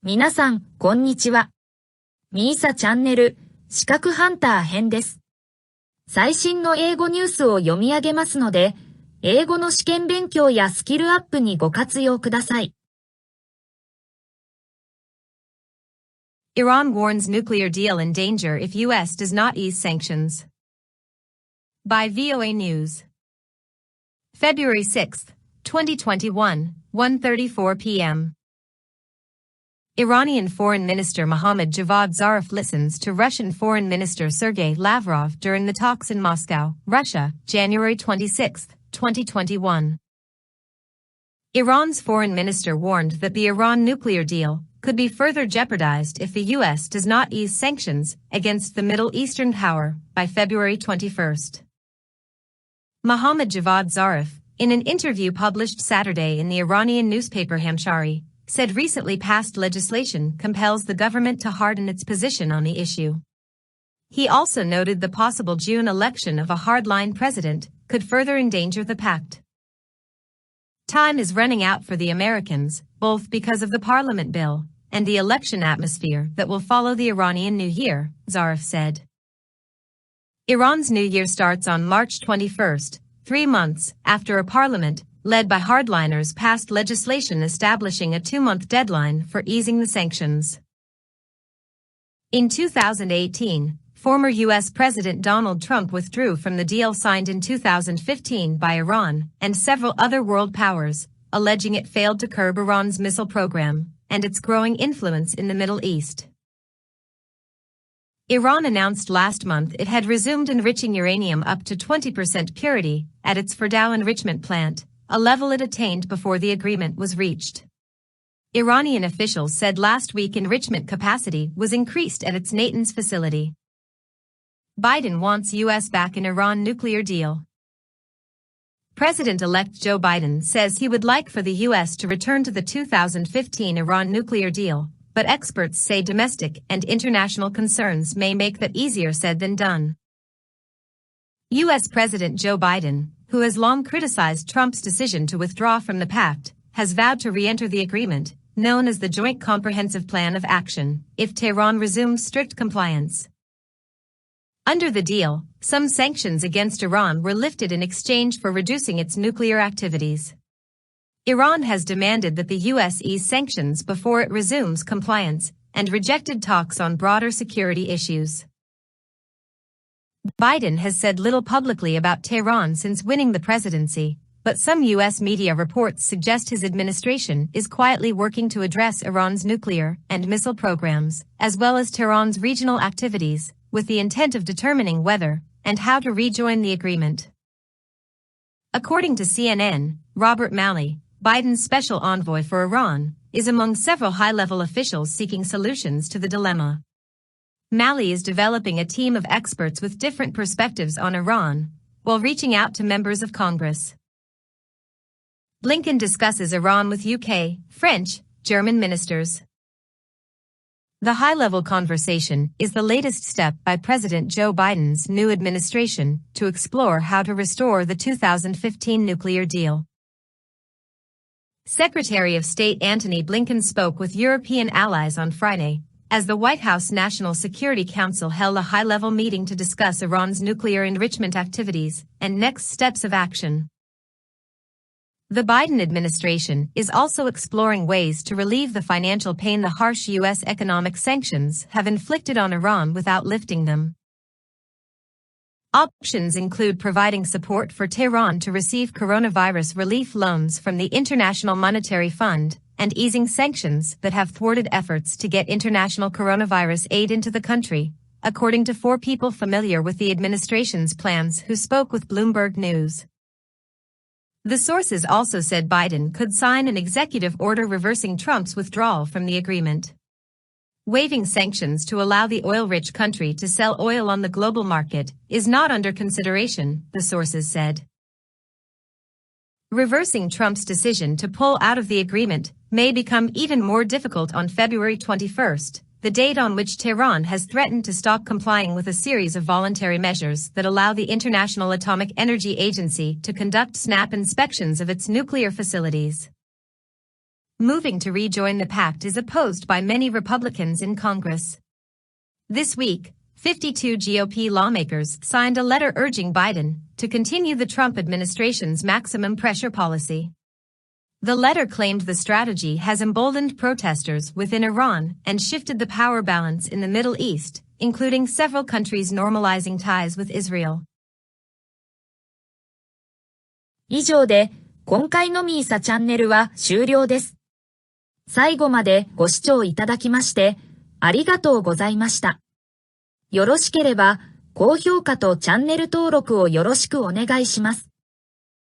皆さん、こんにちは。みーさチャンネル、資格ハンター編です。最新の英語ニュースを読み上げますので、英語の試験勉強やスキルアップにご活用ください。Iran warns nuclear deal in danger if U.S. does not ease sanctions. By VOA News. February 6, 2021, 1:34 p.m. Iranian Foreign Minister Mohammad Javad Zarif listens to Russian Foreign Minister Sergei Lavrov during the talks in Moscow, Russia, January 26, 2021. Iran's foreign minister warned that the Iran nuclear deal could be further jeopardized if the U.S. does not ease sanctions against the Middle Eastern power by February 21. Mohammad Javad Zarif, in an interview published Saturday in the Iranian newspaper Hamshari, said recently passed legislation compels the government to harden its position on the issue. He also noted the possible June election of a hardline president could further endanger the pact. Time is running out for the Americans, both because of the parliament bill and the election atmosphere that will follow the Iranian New Year, Zarif said. Iran's New Year starts on March 21, 3 months after a parliament led by hardliners passed legislation establishing a 2-month deadline for easing the sanctions. In 2018, former U.S. President Donald Trump withdrew from the deal signed in 2015 by Iran and several other world powers, alleging it failed to curb Iran's missile program and its growing influence in the Middle East. Iran announced last month it had resumed enriching uranium up to 20% purity at its Fordow enrichment plant, a level it attained before the agreement was reached. Iranian officials said last week enrichment capacity was increased at its Natanz facility. Biden wants U.S. back in Iran nuclear deal. President-elect Joe Biden says he would like for the U.S. to return to the 2015 Iran nuclear deal, but experts say domestic and international concerns may make that easier said than done. U.S. President Joe Biden, who has long criticized Trump's decision to withdraw from the pact, has vowed to re-enter the agreement, known as the Joint Comprehensive Plan of Action, if Tehran resumes strict compliance. Under the deal, some sanctions against Iran were lifted in exchange for reducing its nuclear activities. Iran has demanded that the U.S. ease sanctions before it resumes compliance, and rejected talks on broader security issues. Biden has said little publicly about Tehran since winning the presidency, but some U.S. media reports suggest his administration is quietly working to address Iran's nuclear and missile programs, as well as Tehran's regional activities, with the intent of determining whether and how to rejoin the agreement. According to CNN, Robert Malley, Biden's special envoy for Iran, is among several high-level officials seeking solutions to the dilemma. Malley is developing a team of experts with different perspectives on Iran, while reaching out to members of Congress. Blinken discusses Iran with UK, French, German ministers. The high-level conversation is the latest step by President Joe Biden's new administration to explore how to restore the 2015 nuclear deal. Secretary of State Antony Blinken spoke with European allies on Friday, as the White House National Security Council held a high-level meeting to discuss Iran's nuclear enrichment activities and next steps of action. The Biden administration is also exploring ways to relieve the financial pain the harsh U.S. economic sanctions have inflicted on Iran without lifting them. Options include providing support for Tehran to receive coronavirus relief loans from the International Monetary Fund, and easing sanctions that have thwarted efforts to get international coronavirus aid into the country, according to 4 people familiar with the administration's plans who spoke with Bloomberg News. The sources also said Biden could sign an executive order reversing Trump's withdrawal from the agreement. Waiving sanctions to allow the oil-rich country to sell oil on the global market is not under consideration, the sources said. Reversing Trump's decision to pull out of the agreement may become even more difficult on February 21, the date on which Tehran has threatened to stop complying with a series of voluntary measures that allow the International Atomic Energy Agency to conduct snap inspections of its nuclear facilities. Moving to rejoin the pact is opposed by many Republicans in Congress. This week, 52 GOP lawmakers signed a letter urging Biden to continue the Trump administration's maximum pressure policy. The letter claimed the strategy has emboldened protesters within Iran and shifted the power balance in the Middle East, including several countries normalizing ties with Israel. 以上で今回のミーサチャンネルは終了です。最後までご視聴いただきましてありがとうございました。よろしければ高評価とチャンネル登録をよろしくお願いします。